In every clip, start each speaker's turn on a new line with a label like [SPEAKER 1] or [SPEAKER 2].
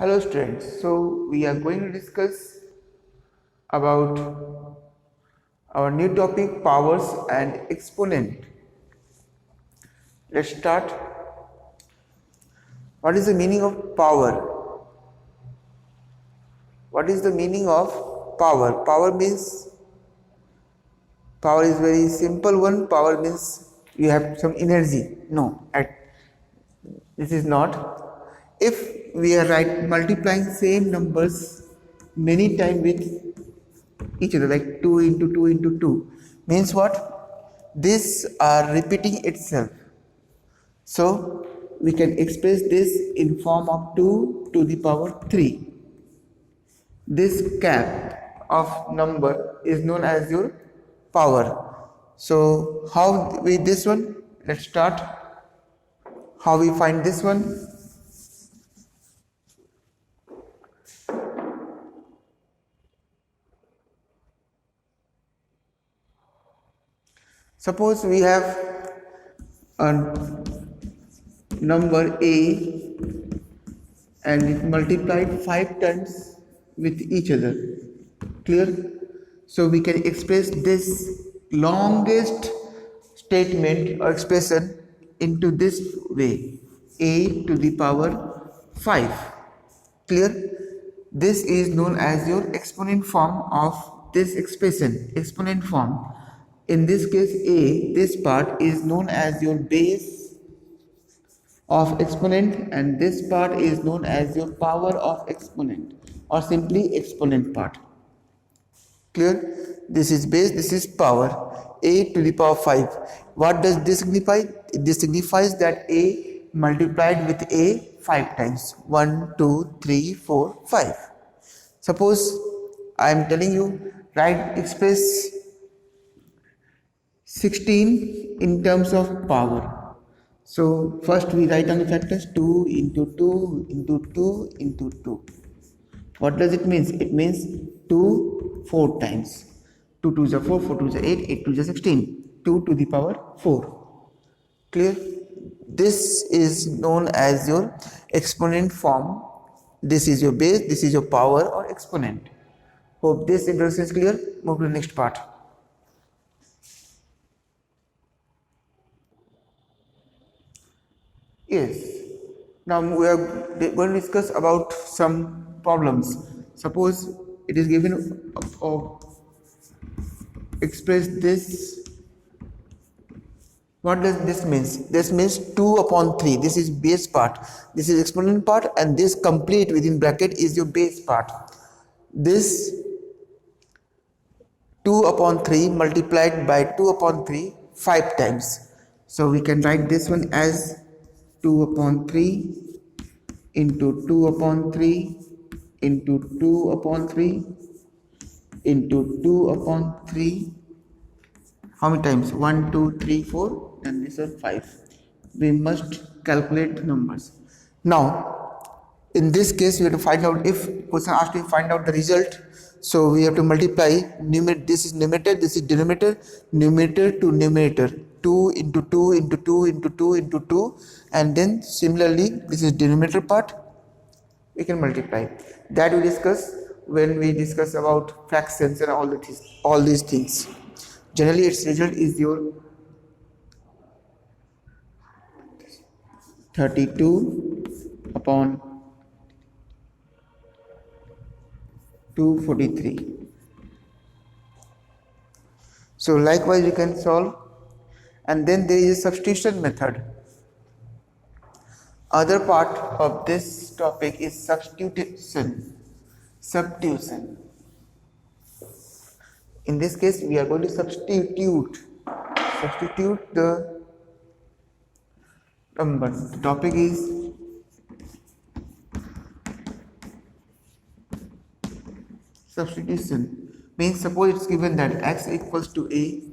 [SPEAKER 1] Hello students, so we are going to discuss about our new topic powers and exponent. Let's start. What is the meaning of power? What is the meaning of power? Power is very simple one. Power means you have some energy. No, this is not. If we are multiplying same numbers many times with each other, like 2 into 2 into 2, means what? These are repeating itself. So we can express this in form of 2 to the power 3. This cap of number is known as your power. So how with this one? Let's start. How we find this one? Suppose we have a number A and it multiplied 5 times with each other. Clear? So we can express this longest statement or expression into this way: A to the power 5. Clear? This is known as your exponent form of this expression. Exponent form. In this case, A, this part is known as your base of exponent, and this part is known as your power of exponent, or simply exponent part. Clear? This is base, this is power. A to the power 5. What does this signify? This signifies that A multiplied with A 5 times. 1, 2, 3, 4, 5. Suppose I am telling you, express 16 in terms of power. So first we write down the factors: 2 into 2 into 2 into 2. What does it mean? It means 2 4 times. 2 2s are 4, 4 2s are 8, 8 2s are 16. 2 to the power 4. Clear? This is known as your exponent form. This is your base, this is your power or exponent. Hope this introduction is clear. Move to the next part. Yes. Now we are going to discuss about some problems. Suppose it is given express this. What does this mean? This means 2 upon 3. This is base part. This is exponent part, and this complete within bracket is your base part. This 2 upon 3 multiplied by 2 upon 3 5 times. So we can write this one as 2 upon 3 into 2 upon 3 into 2 upon 3 into 2 upon 3. How many times? 1, 2, 3, 4, and this is 5. We must calculate the numbers. Now, in this case, we have to find out, if person asked to find out the result, so we have to multiply numerator. This is numerator, this is denominator, numerator to numerator. 2 into 2 into 2 into 2 into 2, and then similarly this is denominator part, we can multiply. That we discuss when we discuss about fractions and all these things. Generally its result is your 32 upon 243. So likewise we can solve. And then there is a substitution method. Other part of this topic is substitution. In this case, we are going to substitute the number. The topic is substitution. Means suppose it's given that x equals to a,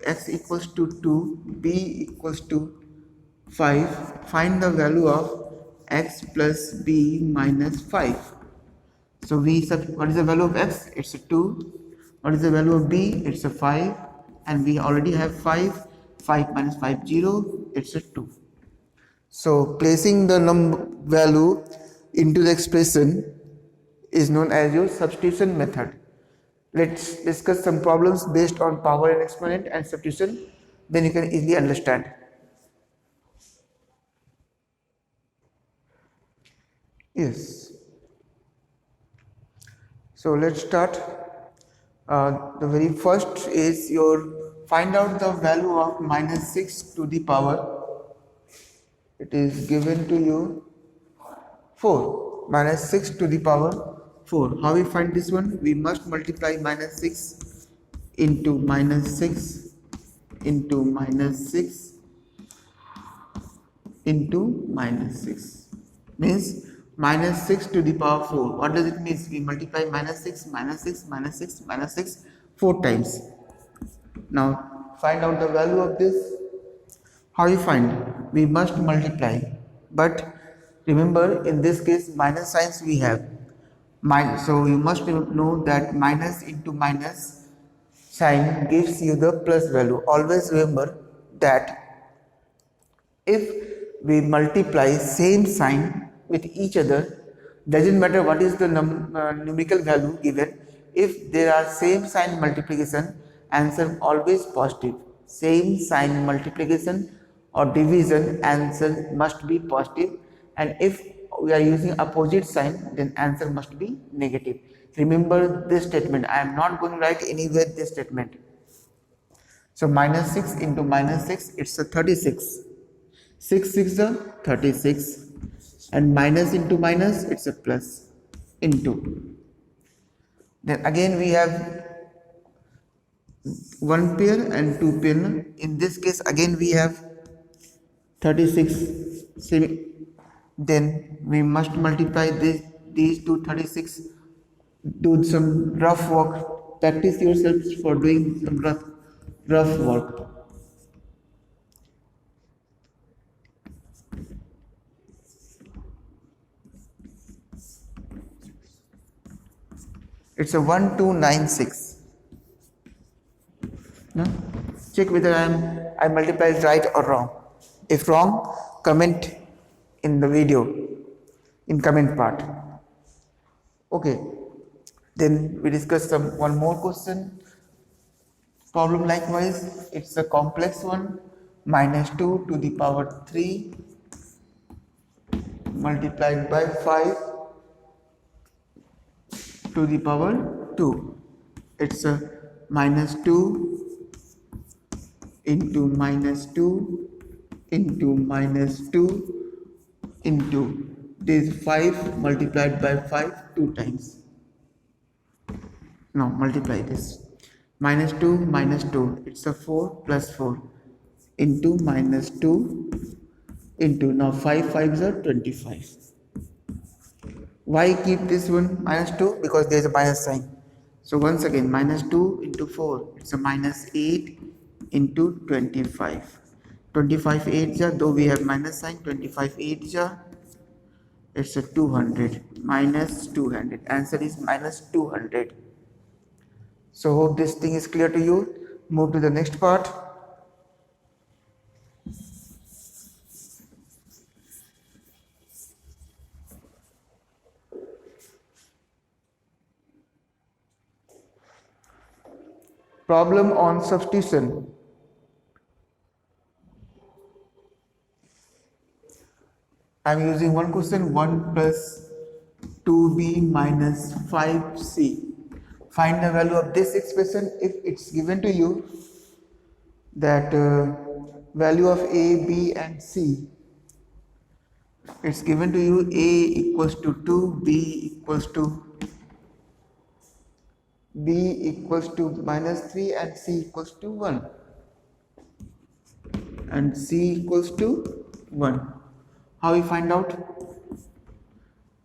[SPEAKER 1] x equals to 2, b equals to 5. Find the value of x plus b minus 5. So what is the value of x? It's a 2. What is the value of b? It's a 5. And we already have 5. 5 minus 5, 0. It's a 2. So placing the value into the expression is known as your substitution method. Let's discuss some problems based on power and exponent and substitution, then you can easily understand. Yes. So let's start. The very first is your find out the value of minus 6 to the power. It is given to you 4. Minus 6 to the power 4. How we find this one? We must multiply minus 6 into minus 6 into minus 6 into minus 6. Means minus 6 to the power 4. What does it mean? We multiply minus 6, minus 6, minus 6, minus 6 4 times. Now find out the value of this. How you find? We must multiply. But remember, in this case minus signs we have. So you must know that minus into minus sign gives you the plus value. Always remember that if we multiply same sign with each other, doesn't matter what is the numerical value given, if there are same sign multiplication, answer always positive. Same sign multiplication or division, answer must be positive, and if we are using opposite sign, then answer must be negative. Remember this statement. I am not going to write anywhere this statement. So minus 6 into minus 6, it's a 36. 6 6 is a 36, and minus into minus, it's a plus into. Then again we have one pair and two pair. In this case again we have 36. Then we must multiply these two 36. Do some rough work. Practice yourselves for doing some rough work. It's a 1296. No? Check whether I multiplied right or wrong. If wrong, comment in the video, in comment part. Okay. Then we discuss one more question. Problem likewise, it's a complex one. Minus 2 to the power 3 multiplied by 5 to the power 2. It's a minus 2 into minus 2 into minus 2 into this 5 multiplied by 5 2 times. Now multiply this. Minus 2, it's a 4 plus 4 into minus 2 into, now 5 5s are 25. Why keep this one minus 2? Because there is a minus sign. So once again, minus 2 into 4, it's a minus 8 into 25. 25 8s are, though we have minus sign, 25 8s are, it's a 200, minus 200. Answer is minus 200. So hope this thing is clear to you. Move to the next part. Problem on substitution. I am using one question, 1 plus 2b minus 5c. Find the value of this expression if it's given to you that value of a, b and c. It's given to you a equals to 2, b equals to minus 3 and c equals to 1 and c equals to 1. How we find out?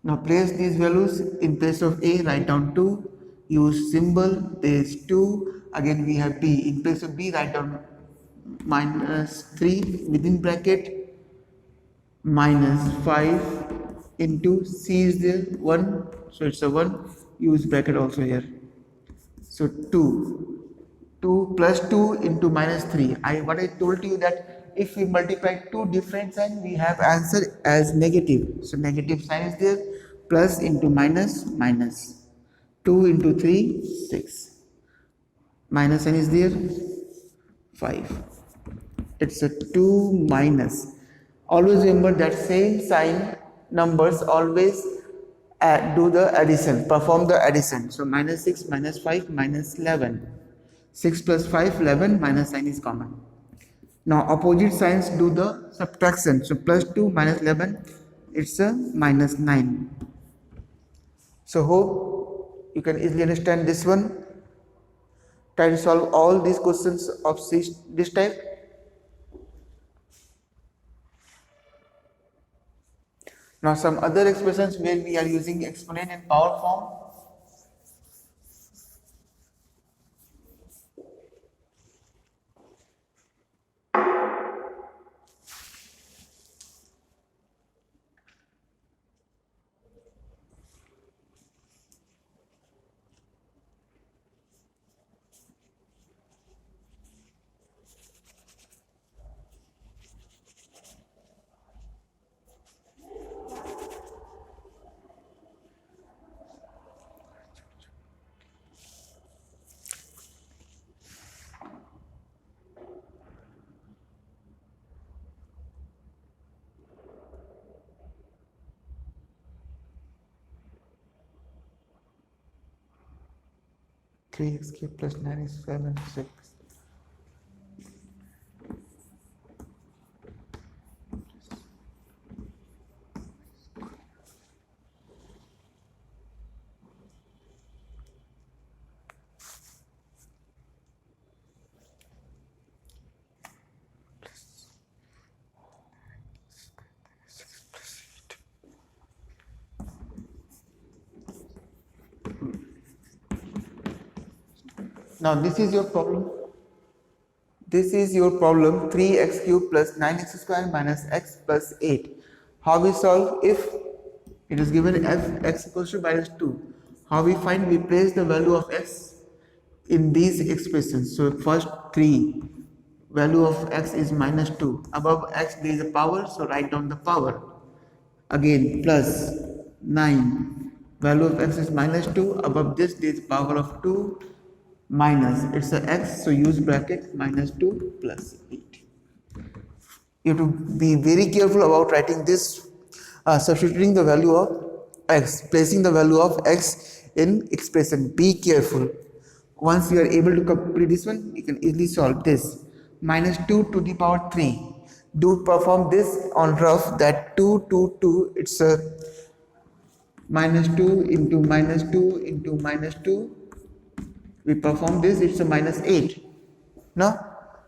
[SPEAKER 1] Now place these values in place of a, write down 2, use symbol, there is 2, again we have b, in place of b write down minus 3 within bracket minus 5 into c is there 1, so it's a 1, use bracket also here. So 2 plus 2 into minus 3. What I told you that if we multiply two different signs, we have answer as negative. So negative sign is there. plus into minus, minus. 2 into 3, 6. Minus sign is there, 5. It's a 2 minus. Always remember that same sign numbers always do the addition, perform the addition. So minus 6, minus 5, minus 11. 6 plus 5, 11, minus sign is common. Now opposite signs do the subtraction. So plus 2 minus 11, it's a minus 9. So hope you can easily understand this one. Try to solve all these questions of this type. Now some other expressions where we are using exponent in power form. Three x cube plus 9 is 7, 6. Now this is your problem. This is your problem, 3x cube plus 9x square minus x plus 8. How we solve if it is given f x equals to minus 2? How we find? We place the value of x in these expressions. So first 3, value of x is minus 2. Above x there is a power, so write down the power. Again plus 9, value of x is minus 2. Above this there is a power of 2 minus, it's a x, so use bracket, minus 2 plus 8. You have to be very careful about writing this, substituting the value of x, placing the value of x in expression. Be careful. Once you are able to complete this one, you can easily solve this. Minus 2 to the power 3. Do perform this on rough, that 2 to 2, it's a minus 2 into minus 2 into minus 2. We perform this, it's a minus 8. No?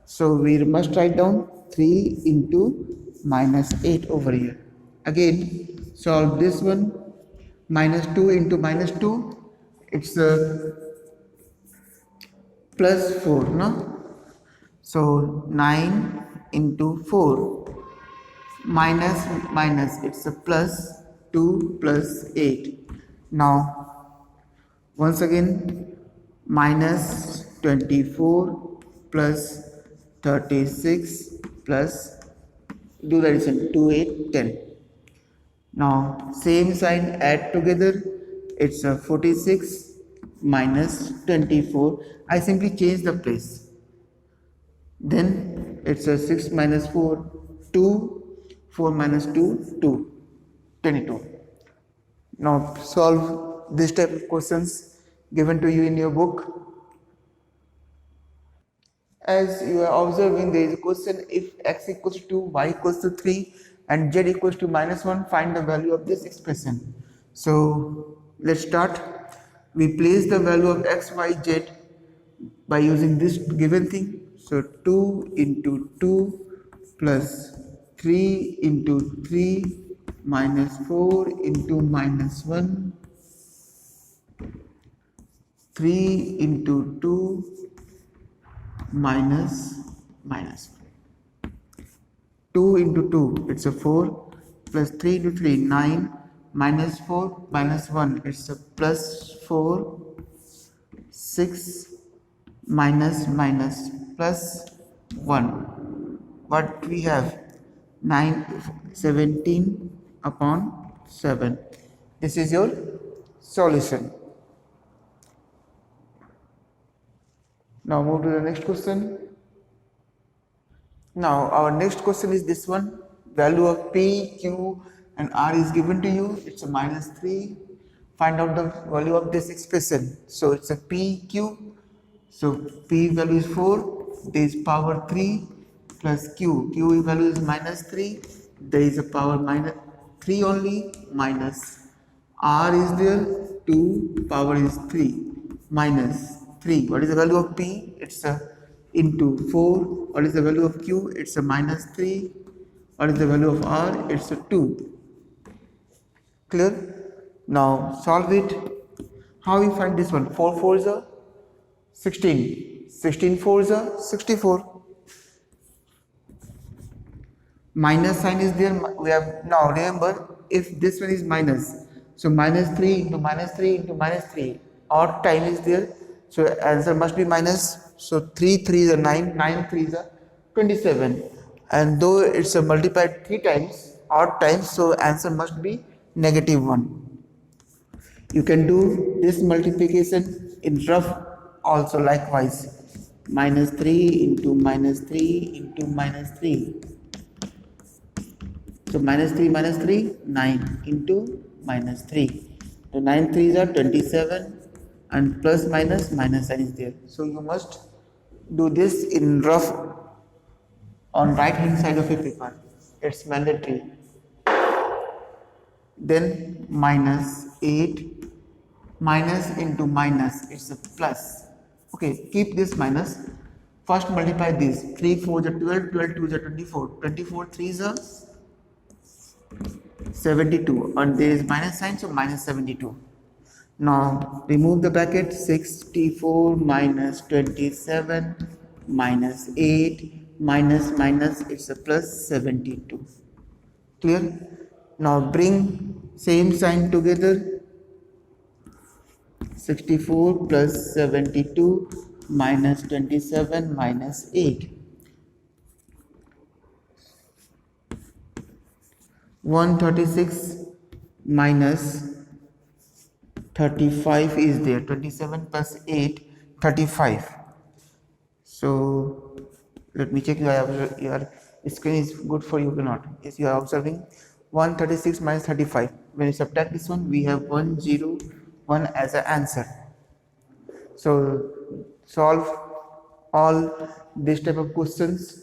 [SPEAKER 1] So we must write down 3 into minus 8 over here. Again, solve this one. Minus 2 into minus 2, it's a plus 4. No? So 9 into 4 minus minus, it's a plus 2 plus 8. Now once again, minus 24 plus 36 plus, do the addition, 2, 8, 10. Now same sign, add together, it's a 46 minus 24. I simply change the place. Then it's a 6 minus 4, 2, 4 minus 2, 2, 22. Now solve this type of questions given to you in your book. As you are observing, there is a question, if x equals to 2, y equals to 3 and z equals to minus 1, find the value of this expression. So let's start. We place the value of x, y, z by using this given thing. So 2 into 2 plus 3 into 3 minus 4 into minus 1, 3 into 2 minus minus 1. 2 into 2, it's a 4, plus 3 into 3, 9, minus 4 minus 1, it's a plus 4, 6 minus minus plus 1. What we have? 17 upon 7. This is your solution. Now move to the next question. Now our next question is this one. Value of P, Q and R is given to you. It's a -3. Find out the value of this expression. So it's a P, Q. So P value is 4. There is power 3 plus Q. Q value is -3. There is a power -3 only minus. R is there. 2 power is 3 minus 3. What is the value of P? It's a into 4. What is the value of Q? It's a -3. What is the value of R? It's a 2. Clear? Now solve it. How we find this one? 4 4 is a 16. 16 4 is a 64. Minus sign is there. We have now remember if this one is minus. So -3 into -3 into -3. Odd time is there. So answer must be minus. So 3 3 is a 9. 9 3 is a 27. And though it's a multiplied 3 times, odd times, so answer must be -1. You can do this multiplication in rough also likewise. -3 into -3 into -3. So -3 -3, 9 into -3. So 9 3s are 27 and plus minus sign is there. So you must do this in rough on right hand side of your paper. It's mandatory. Then -8 minus into minus, it's a plus. Okay, keep this minus. First multiply this. 3 4 is 12, 12 2 is 24. 24 3 is a 72 and there is minus sign, so -72. Now remove the bracket. 64 minus 27 minus 8 minus it's a plus 72. Clear? Now bring same sign together. 64 plus 72 minus 27 minus 8. 136 minus 35 is there. 27 plus 8, 35. So let me check your screen is good for you or not. Yes, you are observing. 136 minus 35. When you subtract this one, we have 101 as an answer. So solve all this type of questions